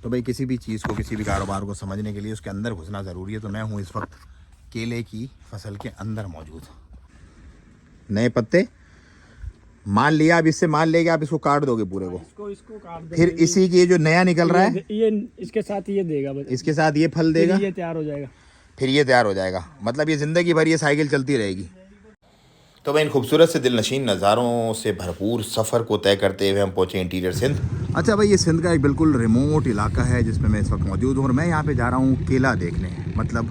तो भाई किसी भी चीज़ को, किसी भी कारोबार को समझने के लिए उसके अंदर घुसना ज़रूरी है। तो मैं हूँ इस वक्त केले की फसल के अंदर मौजूद। नए पत्ते मान लिया, अब इससे मान लेके आप इसको काट दोगे पूरे को, इसको काट दो। फिर इसी के जो नया निकल रहा है ये इसके साथ ये देगा बस। इसके साथ ये फल देगा, ये तैयार हो जाएगा। फिर ये तैयार हो जाएगा। मतलब ये ज़िंदगी भर ये साइकिल चलती रहेगी। तो भाई इन खूबसूरत से दिलनशीन नज़ारों से भरपूर सफ़र को तय करते हुए हम पहुँचे इंटीरियर सिंध। अच्छा भाई, ये सिंध का एक बिल्कुल रिमोट इलाका है जिसमें मैं इस वक्त मौजूद हूँ और मैं यहाँ पे जा रहा हूँ केला देखने। मतलब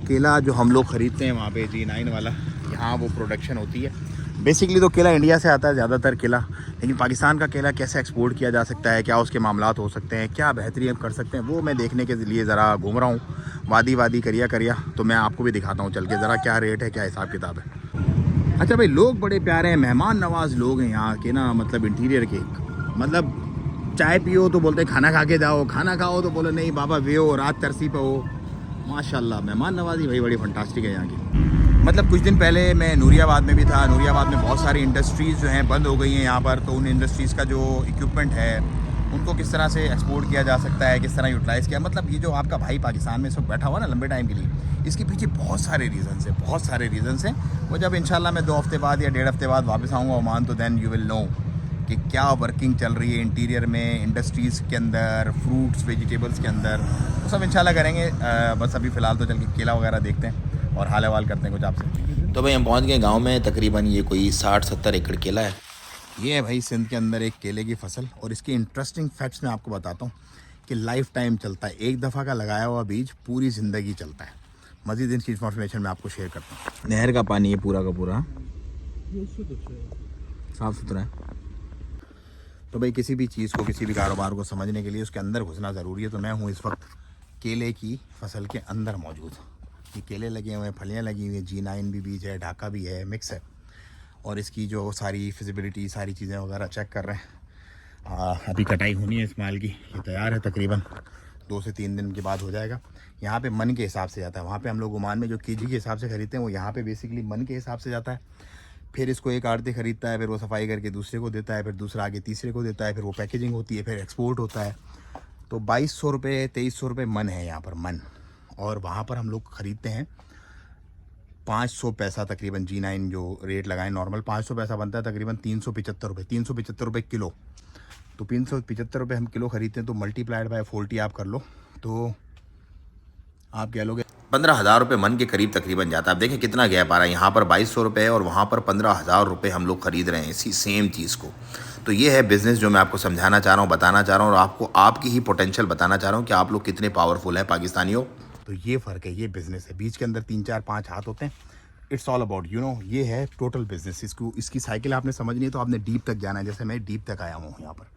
केला जो हम लोग ख़रीदते हैं वहाँ पे G9 वाला, यहाँ वो प्रोडक्शन होती है। बेसिकली तो केला इंडिया से आता है ज़्यादातर केला, लेकिन पाकिस्तान का केला कैसे एक्सपोर्ट किया जा सकता है, क्या उसके मामलात हो सकते हैं, क्या बेहतरी हम कर सकते हैं, वो मैं देखने के लिए ज़रा घूम रहा हूँ। वादी करिया तो मैं आपको भी दिखाता हूँ चल के ज़रा क्या रेट है, क्या हिसाब किताब है। अच्छा भाई, लोग बड़े प्यारे हैं, मेहमान नवाज लोग हैं यहाँ के ना। मतलब इंटीरियर के, मतलब चाय पियो तो बोलते खाना खा के जाओ, खाना खाओ तो बोले नहीं बाबा वेओ, रात तरसी पे हो। माशाल्लाह मेहमान नवाजी भाई बड़ी फंटास्टिक है यहाँ की। मतलब कुछ दिन पहले मैं नूरियाबाद में भी था। नूरियाबाद में बहुत सारी इंडस्ट्रीज़ जो हैं बंद हो गई हैं यहाँ पर। तो उन इंडस्ट्रीज़ का जो इक्विपमेंट है उनको किस तरह से एक्सपोर्ट किया जा सकता है, किस तरह यूटिलाइज़ किया। मतलब ये जो आपका भाई पाकिस्तान में इस वक्त बैठा हुआ ना लंबे टाइम के लिए, इसके पीछे बहुत सारे रीज़न्स हैं। वो जब इंशाल्लाह मैं 2 हफ्ते बाद या 1.5 हफ्ते बाद वापस आऊँगा ओमान, तो देन यू विल नो कि क्या वर्किंग चल रही है इंटीरियर में, इंडस्ट्रीज़ के अंदर, फ्रूट्स वेजिटेबल्स के अंदर। तो सब इंशाल्लाह करेंगे। बस अभी फ़िलहाल तो चल के केला वगैरह देखते हैं और हाल हवाल करते हैं कुछ आपसे। तो भाई हम पहुंच गए गांव में। तकरीबन ये कोई 60-70 एकड़ केला है। ये है भाई सिंध के अंदर एक केले की फसल। और इसके इंटरेस्टिंग फैक्ट्स मैं आपको बताता हूँ कि लाइफ टाइम चलता है। एक दफ़ा का लगाया हुआ बीज पूरी ज़िंदगी चलता है। मज़ीद इनकी इन्फॉर्मेशन मैं आपको शेयर करता हूँ। नहर का पानी है पूरा का पूरा, साफ़ सुथरा है। तो भाई किसी भी चीज़ को, किसी भी कारोबार को समझने के लिए उसके अंदर घुसना ज़रूरी है। तो मैं हूँ इस वक्त केले की फसल के अंदर मौजूद। ये केले लगे हुए हैं, फलियाँ लगी हुई हैं, G9 भी बीज है, ढाका भी है, मिक्स है। और इसकी जो सारी फिजिबिलिटी, सारी चीज़ें वगैरह चेक कर रहे हैं। अभी कटाई होनी है इस माल की। ये तैयार है, तकरीबन 2 से 3 दिन के बाद हो जाएगा। यहाँ पे मन के हिसाब से जाता है। वहाँ पे हम लोग ओमान में जो केजी के हिसाब से ख़रीदते हैं, वो यहाँ पे बेसिकली मन के हिसाब से जाता है। फिर इसको एक आड़ती ख़रीदता है, फिर वो सफाई करके दूसरे को देता है, फिर दूसरा आगे तीसरे को देता है, फिर वो पैकेजिंग होती है, फिर एक्सपोर्ट होता है। तो 2200 रुपये 2300 रुपये मन है यहाँ पर, मन। और वहाँ पर हम लोग ख़रीदते हैं 500 पैसा तकरीबन। G9 जो रेट लगाए नॉर्मल 500 पैसा बनता है, तकरीबन 375 रुपये, 375 रुपये किलो। तो 375 रुपये हम किलो ख़रीदते हैं। तो मल्टीप्लाइड बाय 40 आप कर लो, तो आप कह लोगे 15,000 रुपये मन के करीब तकरीबन जाता है। आप देखें कितना गैप आ रहा है। यहाँ पर 2200 रुपये और वहाँ पर 15,000 रुपये हम लोग ख़रीद रहे हैं इसी सेम चीज़ को। तो ये है बिज़नेस जो मैं आपको समझाना चाह रहा हूँ, बताना चाह रहा हूँ, और आपको आपकी ही पोटेंशियल बताना चाह रहा हूँ कि आप लोग कितने पावरफुल हैं पाकिस्तानियों। तो ये फ़र्क है, ये बिज़नेस है। बीच के अंदर 3-4-5 हाथ होते हैं। इट्स ऑल अबाउट ये है टोटल बिज़नेस। इसकी साइकिल आपने समझनी है तो आपने डीप तक जाना है। जैसे मैं डीप तक आया हूँ यहाँ पर।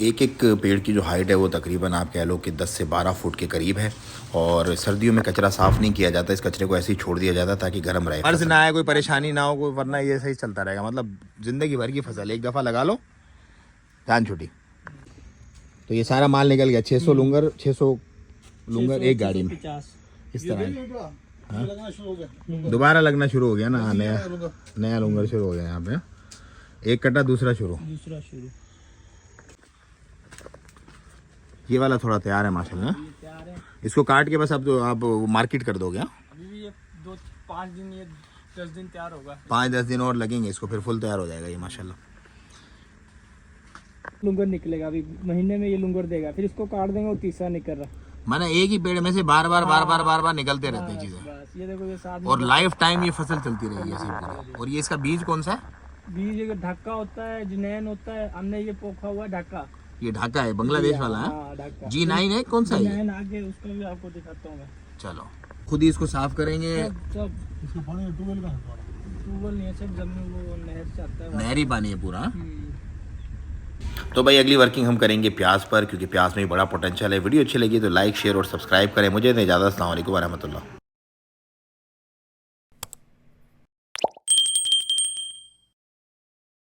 एक पेड़ की जो हाइट है वो तकरीबन आप कह लो कि 10 से 12 फुट के करीब है। और सर्दियों में कचरा साफ़ नहीं किया जाता, इस कचरे को ऐसे ही छोड़ दिया जाता ताकि गर्म रहे, अर्ज ना आए, कोई परेशानी ना हो, कोई, वरना ये सही चलता रहेगा। मतलब ज़िंदगी भर की फसल, एक दफ़ा लगा लो जान छुट्टी। तो ये सारा माल निकल गया। 600 लूंगर एक गाड़ी में, इस तरह दोबारा लगना शुरू हो गया ना। नया लूंगर शुरू हो गया यहाँ पे। एक कट्टा दूसरा शुरू। ये वाला थोड़ा तैयार है माशाल्लाह। इसको काट के बस अब तो आप मार्केट कर दोगे। अभी भी ये 5 दिन, ये 10 दिन तैयार होगा। 5-10 दिन और लगेंगे इसको, फिर फुल तैयार हो जाएगा ये माशाल्लाह। लुंगर निकलेगा अभी महीने में, ये लुंगर देगा, फिर इसको काट देंगे और तीसरा निकल रहा। माने एक ही पेड़ में से बार बार निकलते रहते हैं चीजें। ये देखो, ये साथ और लाइफ टाइम ये फसल चलती रहेगी ऐसे पूरी। और ये इसका बीज कौन सा है? बीज ढक्का होता है, G9 होता है। हमने ये पोखा हुआ ढक्का, ये ढाका है, बांग्लादेश वाला है। G9 है, कौन सा है? G9 आगे उसका भी आपको दिखाता हूँ मैं। चलो खुद ही इसको साफ करेंगे। सब ट्यूबवेल नहीं है, सब जमीन वो नहर से आता है, नहरी पानी है पूरा। तो भाई अगली वर्किंग हम करेंगे प्याज पर, क्योंकि प्याज में भी बड़ा पोटेंशियल है। वीडियो अच्छी लगी तो लाइक, शेयर और सब्सक्राइब करें। मुझे इजाज़त। अस्सलाम वालेकुम व रहमतुल्लाह।